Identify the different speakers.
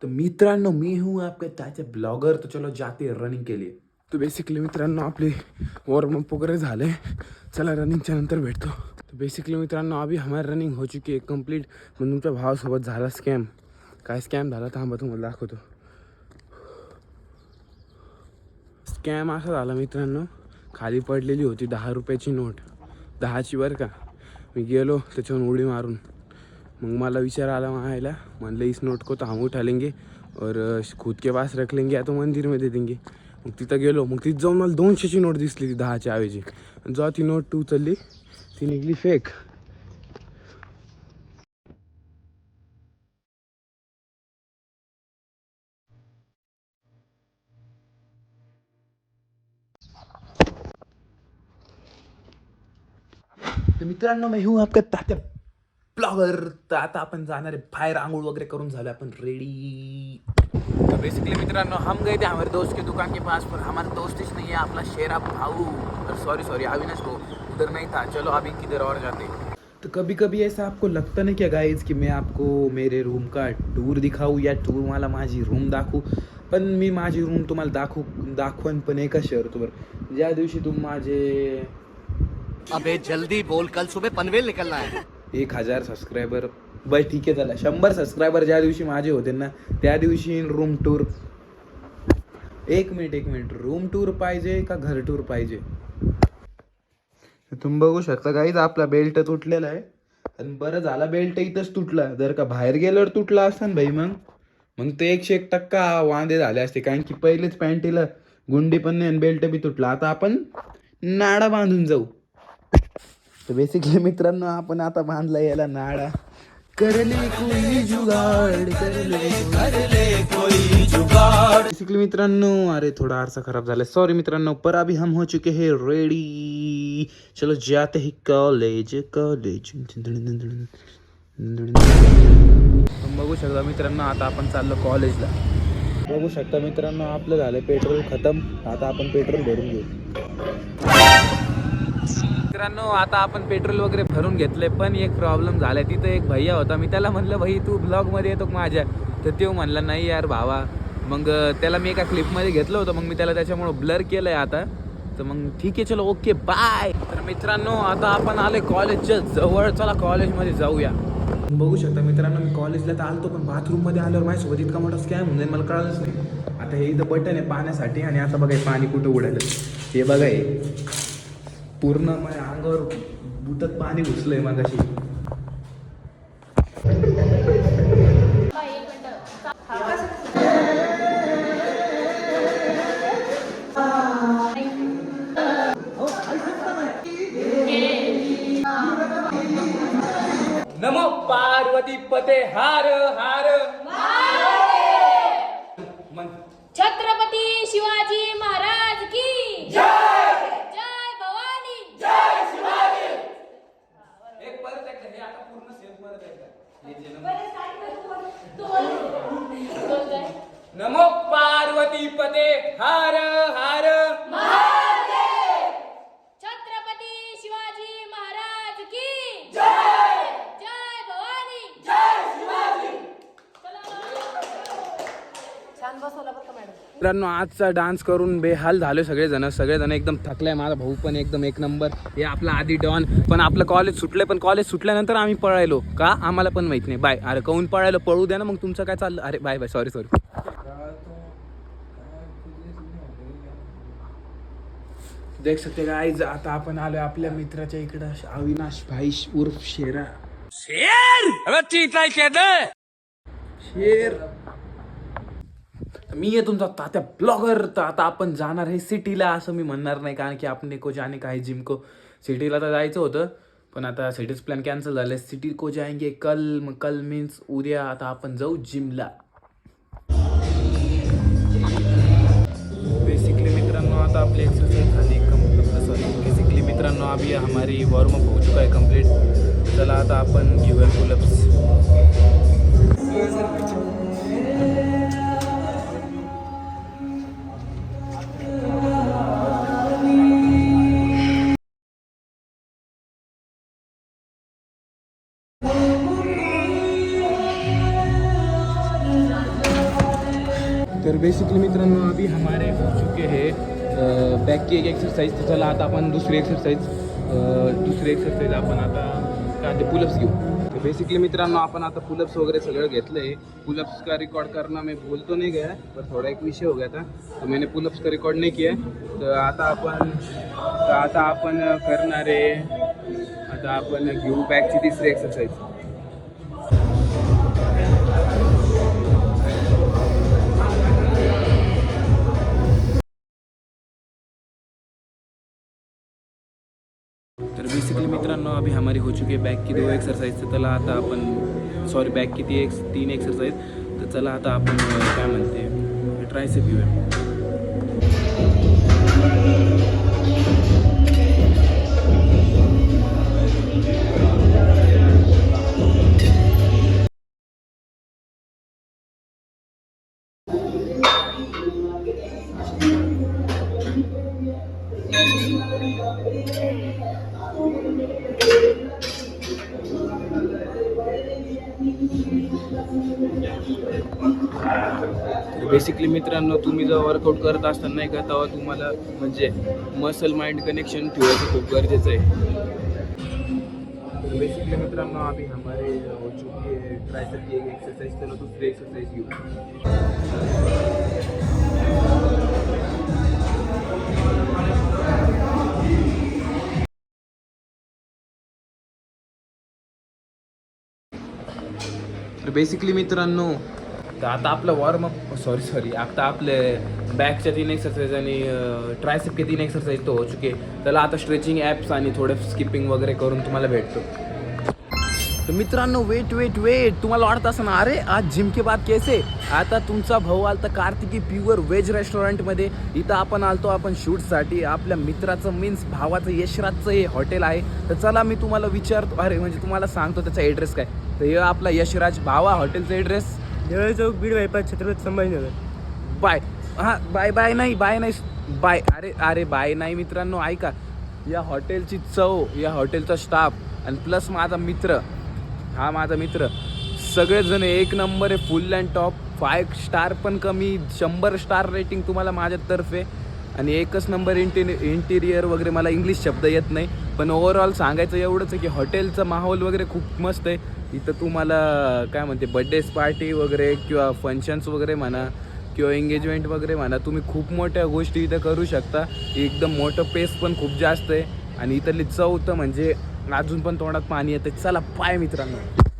Speaker 1: तो मित्रांनो मी हूँ आपका चाचा ब्लॉगर, तो चलो जाते हैं रनिंग के लिए। तो बेसिकली मित्रांनो आपली वॉर्मअप वगैरह झाले, चला रनिंगच्या नंतर भेटतो। तो बेसिकली मित्रांनो अभी हमारी रनिंग हो चुकी है कंप्लीट। पण तुमच्या भावासोबत झाला स्कॅम। काय स्कॅम झाला थांबा तुम्हाला दाखवतो। स्कॅम असा झाला मित्रांनो, खाली पडलेली होती 10 रुपयाची नोट, 10ची बरं का। मी गेलो त्याच्यावर उडी मारून, मग मला विचार आला मायला, म्हणलं इस नोट को तो हम उठा लेंगे और खुद के पास रख लेंगे या तो मंदिर में दे देंगे। मग तिथं गेलो, मग तिथं जाऊन मला 200ची नोट दिसली ती 10च्या ऐवजी। जेव्हा ती नोट उचलली ती निघली फेक। तर मित्रांनो मी हूँ आपका तात्या ब्लॉगर। तर आता आपण जाणार आहे बाहेर, आंघोळ वगैरह करून झालं आपण रेडी। तो बेसिकली मित्रांनो हम गए थे हमारे दोस्त के दुकान के पास, पर हमारा दोस्त ही नहीं है, अपना शेरा भाऊ, सॉरी अविनाश को उधर नहीं था। चलो अभी किधर और जाते। तो कभी कभी ऐसा आपको लगता नहीं क्या गाइज कि मैं आपको मेरे रूम का टूर दिखाऊं या टूर मला माझी रूम दाखवू, पण मी माझी रूम तुम्हाला दाखवण पण एका शर्तवर, ज्या दिवशी तुम माझे
Speaker 2: अबे जल्दी बोल, कल सुबह पनवेल निकलना है।
Speaker 1: 1000 सबस्क्रायबर, बस ठीक आहे चला 100 सबस्क्रायबर ज्या दिवशी माझे होते ना त्या दिवशी रूम टूर। एक मिनिट, रूम टूर पाहिजे का घर टूर पाहिजे? तुम्ही बघू शकता गाईज आपला बेल्ट तुटलेला आहे, आणि बरं झाला बेल्ट इथंच तुटला, जर का बाहेर गेल्यावर तुटला असता ना भाई मग ते 101% वांदे झाले असते, कारण की पहिलेच पॅन्टीला गुंडी पण नाही आणि बेल्ट बी तुटला। आता आपण नाडा बांधून जाऊ। तर बेसिकली मित्रांनो आपण आता बांधला याला नाडा। करले कोई जुगाड़, करले कोई जुगाड़। बेसिकली मित्रांनो अरे थोड़ा आरसा खराब झाला, सॉरी मित्रांनो, पर अभी हम हो चुके हैं रेडी। चलो जाते ही कॉलेज। तुम्ही बघू शकता मित्रांनो आता आपण चाललो कॉलेजला। बघू शकता मित्रांनो आपलं झालं पेट्रोल खतम, आता आपण पेट्रोल भरून घेऊ। मित्रांनो आता आपण पेट्रोल वगैरे भरून घेतले, पण एक प्रॉब्लेम झालाय। तिथं एक भैया होता, मी त्याला म्हणलं भाई तू ब्लॉगमध्ये येतो माझ्या, तर तो म्हणला नाही यार भावा। मग त्याला मी एका क्लिपमध्ये घेतलं होतं, मग मी त्याला त्याच्यामुळं ब्लर केलंय आता। तर मग ठीक आहे चलो ओके बाय। तर मित्रांनो आता आपण आले कॉलेजच्या जवळ, चला कॉलेजमध्ये जाऊया। बघू शकता मित्रांनो मी कॉलेजला तर आलतो, पण बाथरूममध्ये आल्यावर माझ्यासोबत इतका मोठा स्कॅम होऊन जाईल मला कळलंच नाही। आता हे इथं बटन आहे पाण्यासाठी, आणि आता बघा पाणी कुठं उडालं, हे बघा हे पूर्ण माझ्या अंगावर बुटत पाणी घुसलंय मगाशी। नमो पार्वती पते हार हार
Speaker 3: छत्रपती शिवाजी महाराज की जय, जय भवानी, जय शिवाजी।
Speaker 1: एक परत एकदा हे आता पूर्ण सेम परत एकदा नमो पार्वती पते हार हार
Speaker 3: महादेव। छत्रपती शिवाजी महाराज की जय, जय भवानी, जय शिवाजी। छान बसवला बरं का मॅडम।
Speaker 1: मित्रांनो आजचा डान्स करून बेहाल झाले सगळेजण एकदम थकलाय। माझा भाऊ पण एकदम एक नंबर, हे आपला आधी डॉन। पण आपलं कॉलेज सुटले, पण कॉलेज सुटल्यानंतर आम्ही पळायलो का आम्हाला पण माहित नाही। बाय अरे काऊन पळायलो, पळू द्या ना मग, तुमचं काय चाललं? अरे बाय सॉरी। देख सकते गाइस आता आपण आलो आपल्या मित्राच्या इकडं, अविनाश भाई उर्फ शेरा। शेर मी आहे तुमचा तात्या ब्लॉगर। तर आता आपण जाणार आहे सिटीला, असं मी म्हणणार नाही, कारण की आपण को जाने का है जिम को। सिटीला तर जायचं होतं, पण आता सिटीच प्लॅन कॅन्सल झाले। सिटी को जाएंगे कल, मग कल मीन्स उद्या आता आपण जाऊ जिमला। बेसिकली मित्रांनो आता आपली एक्सरसाइज झाली बेसिकली मित्रांनो अभी हमारी वॉर्मअप हो चुका है कंप्लीट। चला आता आपण घेऊया पुलअप्स। तर बेसिकली मित्रांनो अभी हमारे हो चुके हैं बॅक की एक एक्सरसाइज. तर चला आता आपण दुसरी एक्सरसाइज आपण आता काय ते पुलअप्स घेऊ. तर बेसिकली मित्रांनो आपण आता पुलअप्स वगैरह सगळं घेतलं आहे. पुलअप्स का रिकॉर्ड करना मैं भूल तो नहीं गया पर थोड़ा एक विषय हो गया था तो मैंने पुलअप्स का रिकॉर्ड नहीं किया. तर आता आपण करणार आहे. आता आपण घेऊ बॅकची तिसरी एक्सरसाइज. तर बेसिकली मित्रांनो अभी हमारी हो चुकी है बैक की 2 एक्सरसाइज. तर चला आता आपण बैक की 3 एक्सरसाइज. तर चला आता आपण काय म्हणते ट्रायसेप घेऊया. बेसिकली मित्रांनो तुम्ही जेव्हा वर्कआउट करत असताना नाही का तेव्हा तुम्हाला म्हणजे मसल माइंड कनेक्शन ठेवायचं खूप गरजेचं आहे. बेसिकली मित्रांनो अभी हमारे हो चुकी है ट्राइसेप की एक एक्सरसाइज. चलो दूसरी एक्सरसाइज घेऊ. तर बेसिकली मित्रांनो तर आता आपलं वॉर्मअप सॉरी आता आपले बॅकच्या 3 एक्सरसाइज आणि ट्रायसेपचे 3 एक्सरसाइज तो हो चुके. त्याला आता स्ट्रेचिंग ॲप्स आणि थोडे स्किपिंग वगैरे करून तुम्हाला भेटतो. तर मित्रांनो वेट तुम्हाला वाटतं असं ना अरे आज जिम के बाद कैसे. आता तुमचा भाऊ आलता कार्तिकी प्युअर व्हेज रेस्टॉरंटमध्ये. इथं आपण शूटसाठी आपल्या मित्राचं मीन्स भावाचं यशराजचं हे हॉटेल आहे. तर चला मी तुम्हाला विचारतो म्हणजे तुम्हाला सांगतो त्याचा ॲड्रेस काय. तर हे आपला यशराज भावा हॉटेलचा ॲड्रेस
Speaker 4: देवळ चौक बीड बायपास छत्रपती संभाजीनगर.
Speaker 1: बाय नाही अरे बाय नाही मित्रांनो ऐका. या हॉटेलची चव या हॉटेलचा स्टाफ आणि प्लस माझा मित्र सगळेजण एक नंबर आहे. फुल अँड टॉप 5 स्टार पण कमी 100 स्टार रेटिंग तुम्हाला माझ्यातर्फे. आणि एकच नंबर इंटिरियर वगैरे मला इंग्लिश शब्द येत नाही पण ओव्हरऑल सांगायचं एवढंच आहे की हॉटेलचा माहोल वगैरे खूप मस्त आहे. इथं तुम्हाला काय म्हणते बड्डेज पार्टी वगैरे किंवा फंक्शन्स वगैरे म्हणा किंवा एंगेजमेंट वगैरे म्हणा तुम्ही खूप मोठ्या गोष्टी इथं करू शकता. एकदम मोठं पेस पण खूप जास्त आहे आणि इथली चव तर म्हणजे अजून पण तोंडात पाणी येतं. चला पाय मित्रांनो.